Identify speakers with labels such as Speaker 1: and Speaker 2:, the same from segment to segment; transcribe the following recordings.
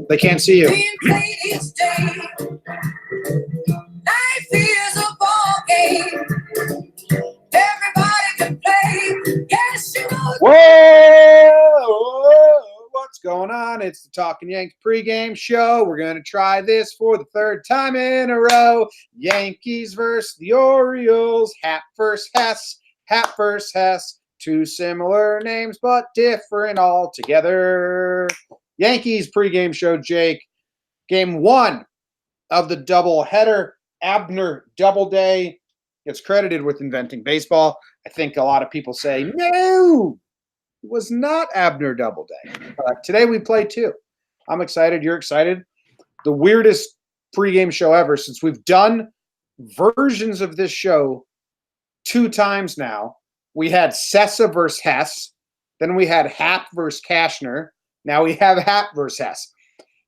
Speaker 1: They can't see you.
Speaker 2: Life is a ball game. Everybody can play. Yes, you know.
Speaker 1: Whoa! What's going on? It's the Talkin Yanks pregame show. We're going to try this for the third time in a row. Yankees versus the Orioles. Hap versus Hess. Hap versus Hess. Two similar names, but different altogether. Yankees pregame show, Jake. Game one of the doubleheader. Abner Doubleday gets credited with inventing baseball. I think a lot of people say, no, it was not Abner Doubleday. Today we play two. I'm excited. You're excited. The weirdest pregame show ever, since we've done versions of this show 2 times now. We had Sessa versus Hess. Then we had Hap versus Cashner. Now we have Hap versus Hess.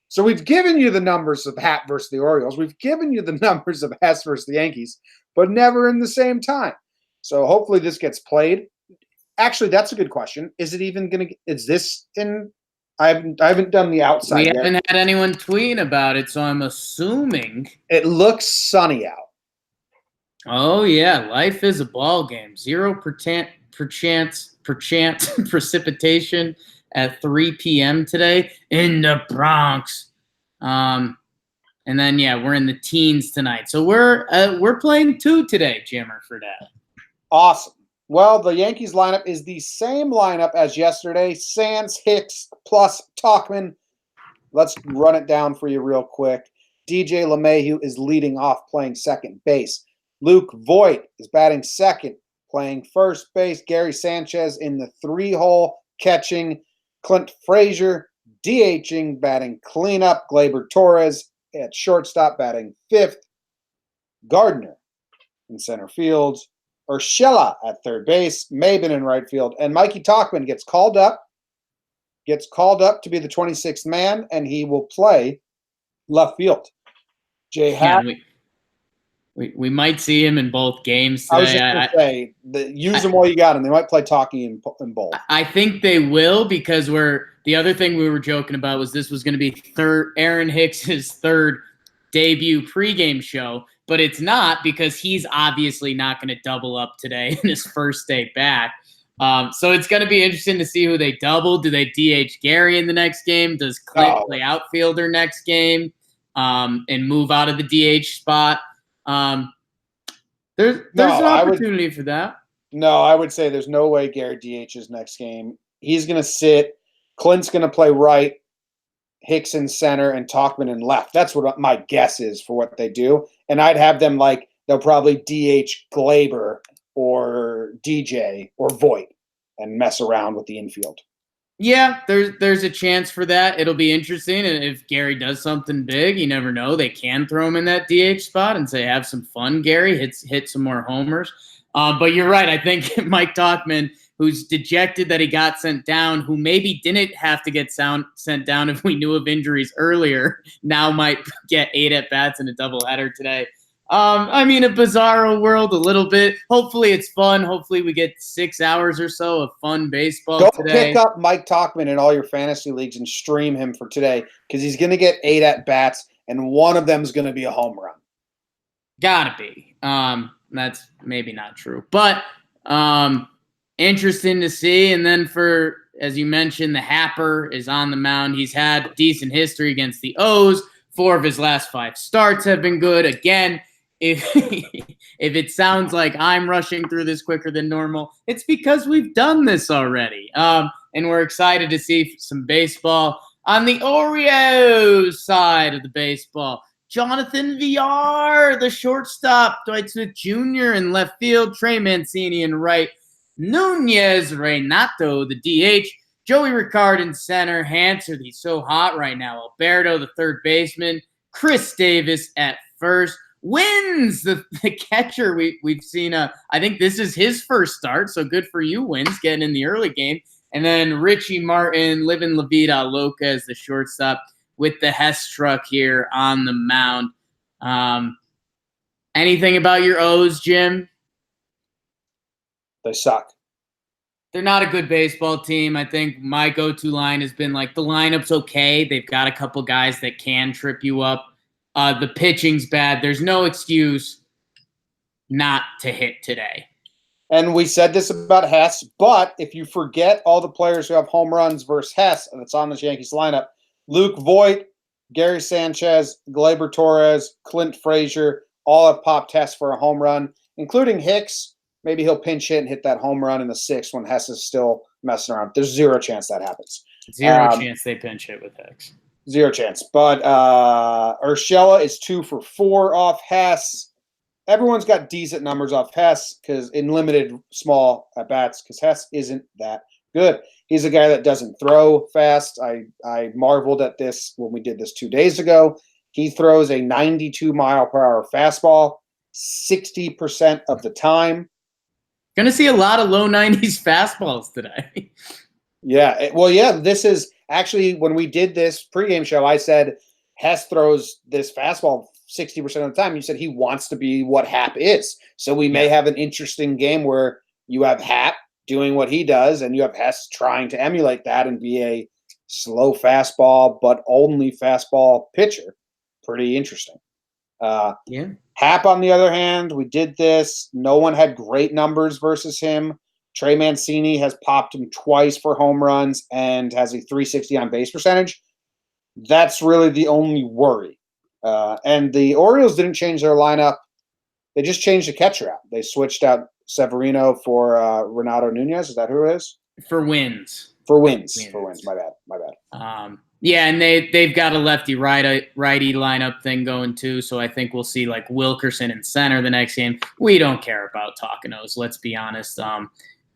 Speaker 1: So we've given you the numbers of Hap versus the Orioles. We've given you the numbers of Hess versus the Yankees, but never in the same time. So hopefully this gets played. Actually, that's a good question. Is it even going to – is this in – I haven't done the outside yet.
Speaker 3: We haven't had anyone tweet about it, so I'm assuming –
Speaker 1: it looks sunny out.
Speaker 3: Oh, yeah. Life is a ball game. 0% precipitation at 3 p.m. today in the Bronx. And then, yeah, we're in the teens tonight. So we're playing 2 today, Jimmer, for that.
Speaker 1: Awesome. Well, the Yankees lineup is the same lineup as yesterday. Sands, Hicks, plus Talkman. Let's run it down for you real quick. DJ LeMahieu is leading off, playing second base. Luke Voit is batting second, playing first base. Gary Sánchez in the 3-hole, catching. Clint Frazier DHing, batting cleanup. Gleyber Torres at shortstop, batting fifth. Gardner in center field. Urshela at third base. Maben in right field. And Mikey Talkman gets called up to be the 26th man, and he will play left field. Jay Happ.
Speaker 3: We might see him in both games today.
Speaker 1: I was just going to say, use them while you got them. They might play Talkie in both.
Speaker 3: I think they will, because the other thing we were joking about was this was going to be Aaron Hicks' third debut pregame show, but it's not, because he's obviously not going to double up today in his first day back. So it's going to be interesting to see who they double. Do they DH Gary in the next game? Does Clint play outfielder next game and move out of the DH spot? There's an opportunity for that.
Speaker 1: No, I would say there's no way Gary DH's next game. He's going to sit. Clint's going to play right, Hicks in center, and Talkman in left. That's what my guess is for what they do. And I'd have them they'll probably DH Gleyber or DJ or Voit and mess around with the infield.
Speaker 3: Yeah, there's a chance for that. It'll be interesting. And if Gary does something big, you never know. They can throw him in that DH spot and say, have some fun, Gary. Hit some more homers. But you're right. I think Mike Talkman, who's dejected that he got sent down, who maybe didn't have to get sent down if we knew of injuries earlier, now might get 8 at-bats in a doubleheader today. A bizarro world a little bit. Hopefully it's fun. Hopefully we get 6 hours or so of fun baseball today.
Speaker 1: Pick up Mike Talkman in all your fantasy leagues and stream him for today, because he's going to get 8 at-bats, and one of them is going to be a home run.
Speaker 3: Gotta be. That's maybe not true. But interesting to see. And then as you mentioned, the Happer is on the mound. He's had decent history against the O's. 4 of his last 5 starts have been good. Again, if it sounds like I'm rushing through this quicker than normal, it's because we've done this already. And we're excited to see some baseball on the Orioles side of the baseball. Jonathan VR, the shortstop. Dwight Smith Jr. in left field. Trey Mancini in right. Nunez Renato, the DH. Joey Ricard in center. Hanser, he's so hot right now. Alberto, the third baseman. Chris Davis at first. Wins, the catcher. We've seen I think this is his first start, so good for you, Wins, getting in the early game. And then Richie Martin, living La Vida Loca as the shortstop with the Hess truck here on the mound. Anything about your O's, Jim?
Speaker 1: They suck.
Speaker 3: They're not a good baseball team. I think my go-to line has been like the lineup's okay. They've got a couple guys that can trip you up. The pitching's bad. There's no excuse not to hit today.
Speaker 1: And we said this about Hess, but if you forget all the players who have home runs versus Hess, and it's on this Yankees lineup, Luke Voit, Gary Sánchez, Gleyber Torres, Clint Frazier, all have popped Hess for a home run, including Hicks. Maybe he'll pinch hit and hit that home run in the 6th when Hess is still messing around. There's zero chance that happens.
Speaker 3: Zero chance they pinch hit with Hicks.
Speaker 1: Zero chance. But Urshela is 2 for 4 off Hess. Everyone's got decent numbers off Hess because in limited small at-bats because Hess isn't that good. He's a guy that doesn't throw fast. I marveled at this when we did this 2 days ago. He throws a 92-mile-per-hour fastball 60% of the time.
Speaker 3: Going to see a lot of low 90s fastballs today.
Speaker 1: Yeah. This is actually when we did this pregame show, I said Hess throws this fastball 60% of the time. You said he wants to be what Hap is. So we may have an interesting game where you have Hap doing what he does and you have Hess trying to emulate that and be a slow fastball, but only fastball pitcher. Pretty interesting. Hap, on the other hand, we did this. No one had great numbers versus him. Trey Mancini has popped him twice for home runs and has a 360 on base percentage. That's really the only worry. And the Orioles didn't change their lineup. They just changed the catcher out. They switched out Severino for Renato Nunez. Is that who it is?
Speaker 3: For wins.
Speaker 1: For wins. My bad.
Speaker 3: Yeah, and they've got a lefty-righty lineup thing going too, so I think we'll see like Wilkerson in center the next game. We don't care about Talkinos, let's be honest. I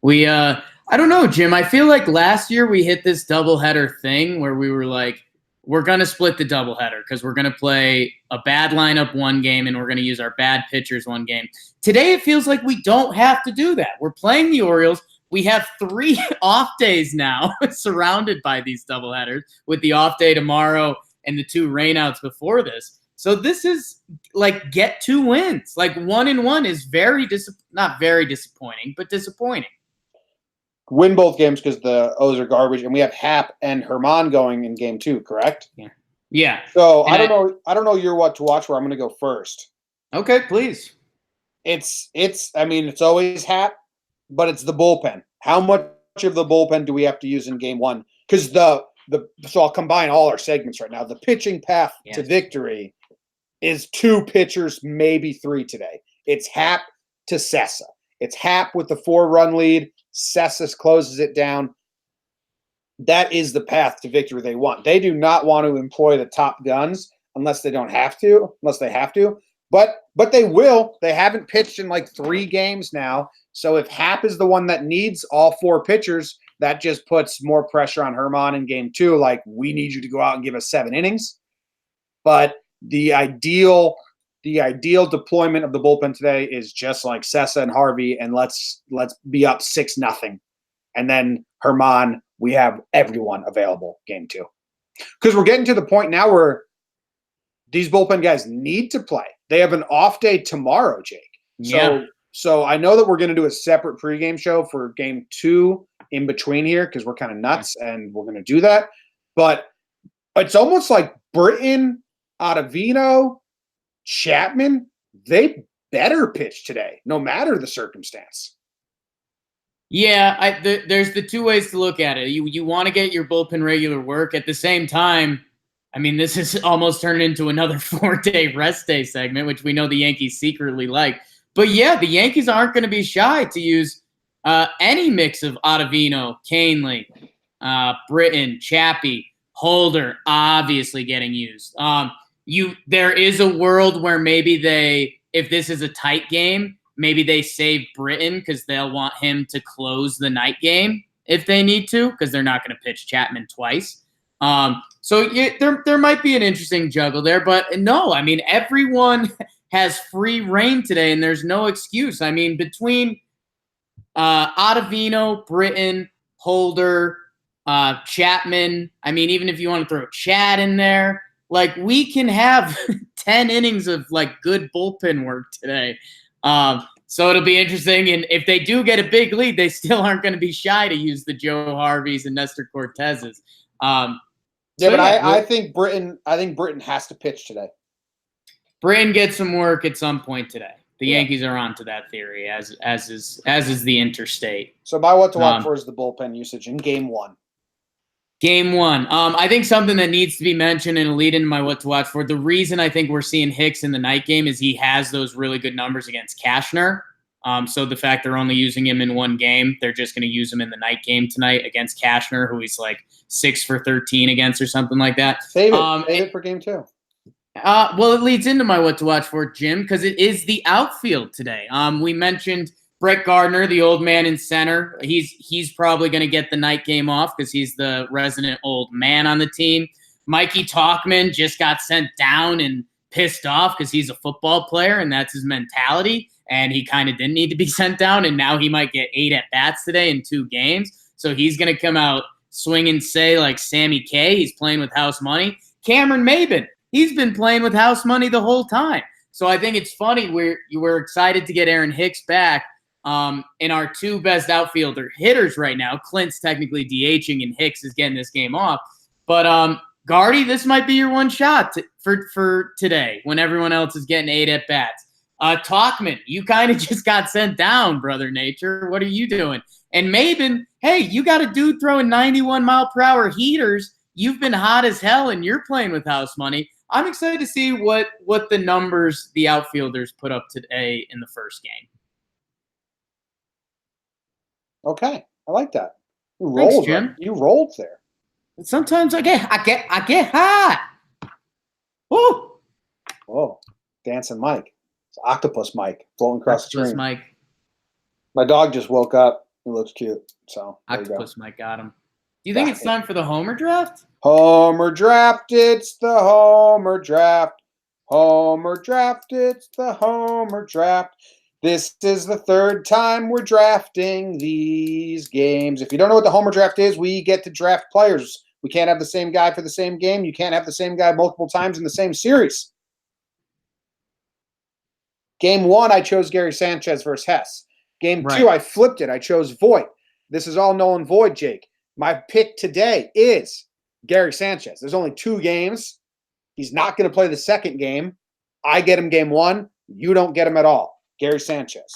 Speaker 3: don't know, Jim. I feel like last year we hit this doubleheader thing where we were like, we're going to split the doubleheader because we're going to play a bad lineup one game and we're going to use our bad pitchers one game. Today it feels like we don't have to do that. We're playing the Orioles. We have 3 off days now surrounded by these doubleheaders with the off day tomorrow and the 2 rainouts before this. So this is like get 2 wins. Like 1-1 is not very disappointing, but disappointing.
Speaker 1: Win both games because the O's are garbage, and we have Hap and Herman going in game 2, correct?
Speaker 3: Yeah.
Speaker 1: So I don't know your what to watch where I'm going to go first.
Speaker 3: Okay, please.
Speaker 1: It's always Hap. But it's the bullpen. How much of the bullpen do we have to use in game 1? Because so I'll combine all our segments right now. The pitching path to victory is 2 pitchers, maybe 3 today. It's Hap to Sessa. It's Hap with the 4-run lead. Sessa closes it down. That is the path to victory they want. They do not want to employ the top guns unless they have to. But they will. They haven't pitched in like 3 games now. So if Hap is the one that needs all 4 pitchers, that just puts more pressure on Herman in game 2. Like, we need you to go out and give us 7 innings. But the ideal deployment of the bullpen today is just like Sessa and Harvey, and let's be up 6-0. And then Herman, we have everyone available game 2. Because we're getting to the point now where these bullpen guys need to play. They have an off day tomorrow, Jake. So I know that we're going to do a separate pregame show for game 2 in between here because we're kind of nuts and we're going to do that. But it's almost like Britton, Ottavino, Chapman, they better pitch today, no matter the circumstance.
Speaker 3: Yeah, there's the 2 ways to look at it. You want to get your bullpen regular work. At the same time, I mean, this is almost turned into another 4-day rest day segment, which we know the Yankees secretly like. But yeah, the Yankees aren't going to be shy to use any mix of Ottavino, Canely, Britton, Chappie, Holder, obviously getting used. There is a world where maybe if this is a tight game, maybe they save Britton because they'll want him to close the night game if they need to because they're not going to pitch Chapman twice. There might be an interesting juggle there, but no, I mean, everyone has free reign today, and there's no excuse. I mean, between Ottavino, Britton, Holder, Chapman. I mean, even if you want to throw Chad in there, like we can have 10 innings of like good bullpen work today. So it'll be interesting. And if they do get a big lead, they still aren't going to be shy to use the Joe Harveys and Nestor Cortezes.
Speaker 1: I think Britton has to pitch today.
Speaker 3: Britton gets some work at some point today. The Yankees are onto that theory, as is the interstate.
Speaker 1: So by what to watch for is the bullpen usage in Game 1.
Speaker 3: Game 1. I think something that needs to be mentioned and lead into my what to watch for. The reason I think we're seeing Hicks in the night game is he has those really good numbers against Cashner. So the fact they're only using him in one game, they're just going to use him in the night game tonight against Cashner, who he's like 6 for 13 against or something like that.
Speaker 1: Save it for Game 2.
Speaker 3: Well, it leads into my what to watch for, Jim, because it is the outfield today. We mentioned Brett Gardner, the old man in center. He's probably going to get the night game off because he's the resident old man on the team. Mikey Talkman just got sent down and pissed off because he's a football player and that's his mentality. And he kind of didn't need to be sent down. And now he might get 8 at-bats today in 2 games. So he's going to come out swinging, say, like Sammy K. He's playing with house money. Cameron Maben, he's been playing with house money the whole time. So I think it's funny. We're excited to get Aaron Hicks back. In our 2 best outfielder hitters right now, Clint's technically DHing and Hicks is getting this game off. But Gardy, this might be your one shot for today when everyone else is getting 8 at-bats. Talkman, you kind of just got sent down, Brother Nature. What are you doing? And Maben, hey, you got a dude throwing 91-mile-per-hour heaters. You've been hot as hell, and you're playing with house money. I'm excited to see what the numbers the outfielders put up today in the first game.
Speaker 1: Okay, I like that. You
Speaker 3: Thanks,
Speaker 1: rolled,
Speaker 3: Jim.
Speaker 1: You rolled there.
Speaker 3: Sometimes I get hot. Woo!
Speaker 1: Whoa, dancing Mike. It's Octopus Mike floating across the screen.
Speaker 3: Mike.
Speaker 1: My dog just woke up. He looks cute. So
Speaker 3: Octopus Mike got him. Do you think it's time for the Homer draft?
Speaker 1: Homer draft, it's the Homer draft. Homer draft, it's the Homer draft. This is the 3rd time we're drafting these games. If you don't know what the Homer draft is, we get to draft players. We can't have the same guy for the same game. You can't have the same guy multiple times in the same series. Game 1, I chose Gary Sánchez versus Hess. Game 2, I flipped it. I chose Voit. This is all null and void, Jake. My pick today is Gary Sánchez. There's only 2 games. He's not going to play the second game. I get him game 1. You don't get him at all. Gary Sánchez.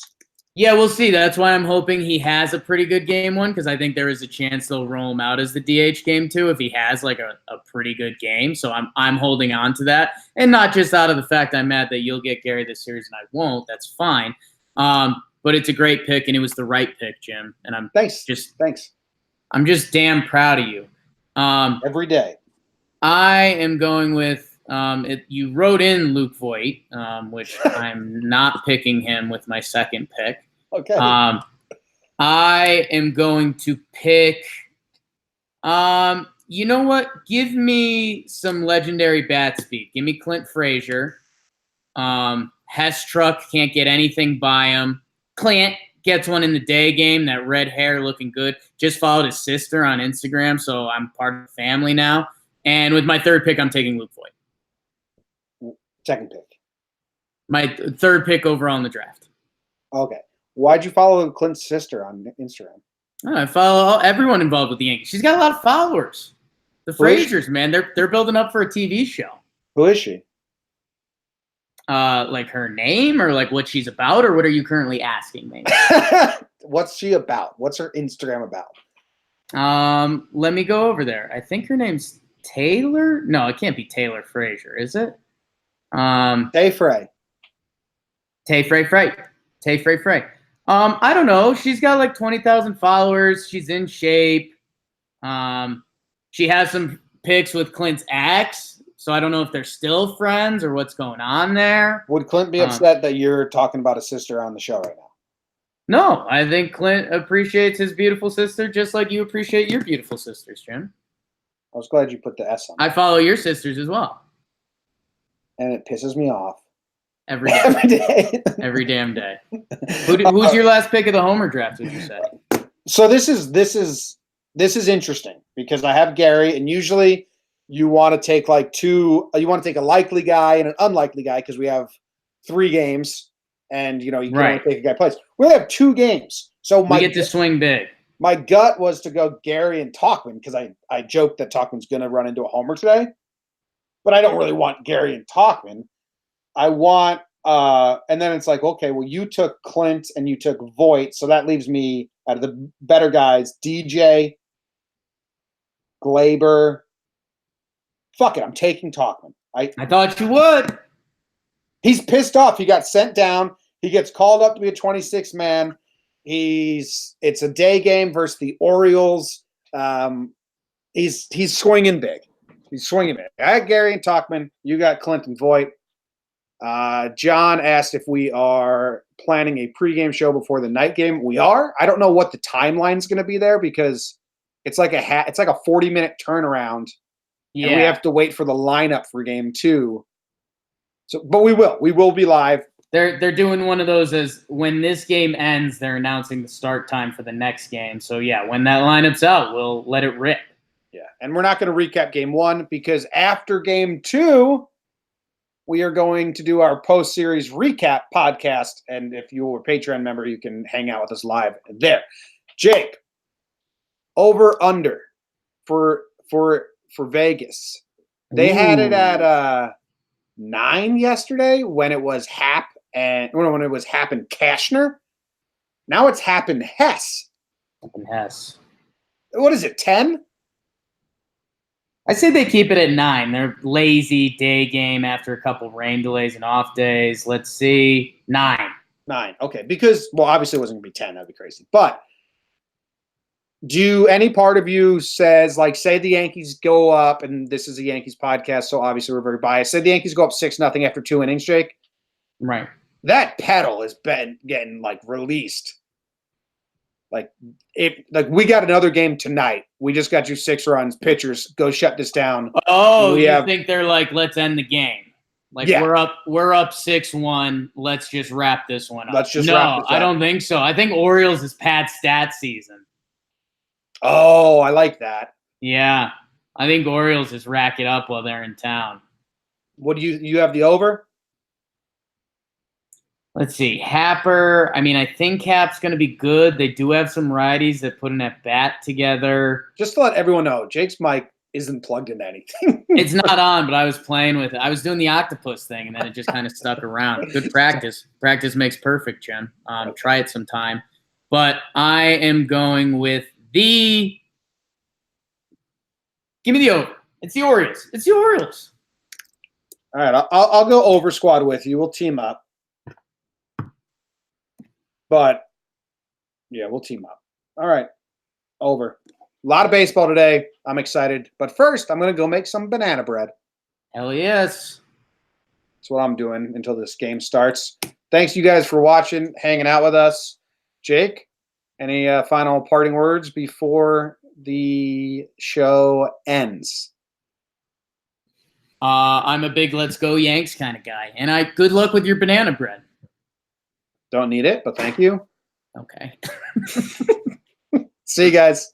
Speaker 3: Yeah, we'll see. That's why I'm hoping he has a pretty good game 1 because I think there is a chance they'll roll him out as the DH game 2 if he has like a pretty good game. So I'm holding on to that, and not just out of the fact I'm mad that you'll get Gary this series and I won't. That's fine. But it's a great pick, and it was the right pick, Jim. And I'm
Speaker 1: thanks.
Speaker 3: I'm just damn proud of you.
Speaker 1: Every day.
Speaker 3: I am going with. You wrote in Luke Voit, which I'm not picking him with my second pick.
Speaker 1: Okay.
Speaker 3: I am going to pick. You know what? Give me some legendary bat speed. Give me Clint Frazier. Hess Truck can't get anything by him. Clint gets one in the day game. That red hair looking good. Just followed his sister on Instagram, so I'm part of the family now. And with my 3rd pick, I'm taking Luke Voit.
Speaker 1: Second pick.
Speaker 3: My 3rd pick overall in the draft.
Speaker 1: Okay. Why'd you follow Clint's sister on Instagram?
Speaker 3: I follow everyone involved with the Yankees. She's got a lot of followers. The Fraziers, man, they're building up for a TV show.
Speaker 1: Who is she?
Speaker 3: Like her name or like what she's about, or what are you currently asking me?
Speaker 1: What's she about? What's her Instagram about?
Speaker 3: Let me go over there. I think her name's Taylor. No, it can't be Taylor Frazier, is it?
Speaker 1: Tay Frey.
Speaker 3: I don't know. She's got like 20,000 followers. She's in shape. She has some pics with Clint's ex, so I don't know if they're still friends or what's going on there.
Speaker 1: Would Clint be upset that you're talking about a sister on the show right now?
Speaker 3: No, I think Clint appreciates his beautiful sister just like you appreciate your beautiful sisters, Jim.
Speaker 1: I was glad you put the S on.
Speaker 3: I follow your sisters as well.
Speaker 1: And it pisses me off.
Speaker 3: Every day.
Speaker 1: Every day.
Speaker 3: Every damn day. Who's your last pick of the Homer draft, would you say?
Speaker 1: So this is this is interesting because I have Gary, and usually you want to take like two. You want to take a likely guy and an unlikely guy because we have 3 games, and you can only take a guy plays. We only have 2 games, so
Speaker 3: we get to swing big.
Speaker 1: My gut was to go Gary and Talkin because I joked that Talkin's going to run into a homer today, but I don't really want Gary and Talkin. I want, and then it's like, okay, well, you took Clint and you took Voit, so that leaves me out of the better guys, DJ, Glaber. Fuck it, I'm taking Talkin.
Speaker 3: I thought you would.
Speaker 1: He's pissed off. He got sent down. He gets called up to be a 26 man. It's a day game versus the Orioles. He's swinging big. He's swinging big. I got Gary and Talkman. You got Clint and Voit. John asked if we are planning a pregame show before the night game. We are. I don't know what the timeline's going to be there because it's like a 40-minute turnaround. Yeah. And we have to wait for the lineup for game 2. So, but we will be live.
Speaker 3: They're doing one of those as when this game ends, they're announcing the start time for the next game. So yeah, when that lineup's out, we'll let it rip.
Speaker 1: Yeah, and we're not going to recap game 1 because after game 2, we are going to do our post-series recap podcast. And if you're a Patreon member, you can hang out with us live there. Jake, over under for Vegas. They had it at 9 yesterday when it was Hap and when it was Hap and Cashner. Now it's Hap and Hess.
Speaker 3: Hess.
Speaker 1: What is it, 10?
Speaker 3: I say they keep it at 9. They're lazy day game after a couple rain delays and off days. Let's see. 9.
Speaker 1: 9. Okay. Because, well, obviously it wasn't going to be 10. That'd be crazy. But do any part of you says, like, say the Yankees go up, and this is a Yankees podcast, so obviously we're very biased. Say the Yankees go up 6-0 after 2 innings, Jake.
Speaker 3: Right.
Speaker 1: That pedal has been getting, like, released. Like we got another game tonight. We just got you 6 runs. Pitchers, go shut this down.
Speaker 3: Oh, you think they're like, let's end the game? Like we're up 6-1. Let's just wrap this one up.
Speaker 1: Wrap this up.
Speaker 3: I don't think so. I think Orioles is pad stat season.
Speaker 1: Oh, I like that.
Speaker 3: Yeah, I think Orioles just rack it up while they're in town.
Speaker 1: What do you have the over?
Speaker 3: Let's see. Happer, I mean, I think Hap's going to be good. They do have some righties that put an at-bat together.
Speaker 1: Just to let everyone know, Jake's mic isn't plugged into anything.
Speaker 3: It's not on, but I was playing with it. I was doing the octopus thing, and then it just kind of stuck around. Good practice. Practice makes perfect, Jen. Try it sometime. But I am going with the – give me the over. It's the Orioles. It's the Orioles.
Speaker 1: All right, I'll go over squad with you. We'll team up. But, yeah, we'll team up. All right, over. A lot of baseball today. I'm excited. But first, I'm going to go make some banana bread.
Speaker 3: Hell yes.
Speaker 1: That's what I'm doing until this game starts. Thanks, you guys, for watching, hanging out with us. Jake, any final parting words before the show ends?
Speaker 3: I'm a big let's go Yanks kind of guy. And good luck with your banana bread.
Speaker 1: Don't need it, but thank you.
Speaker 3: Okay.
Speaker 1: See you guys.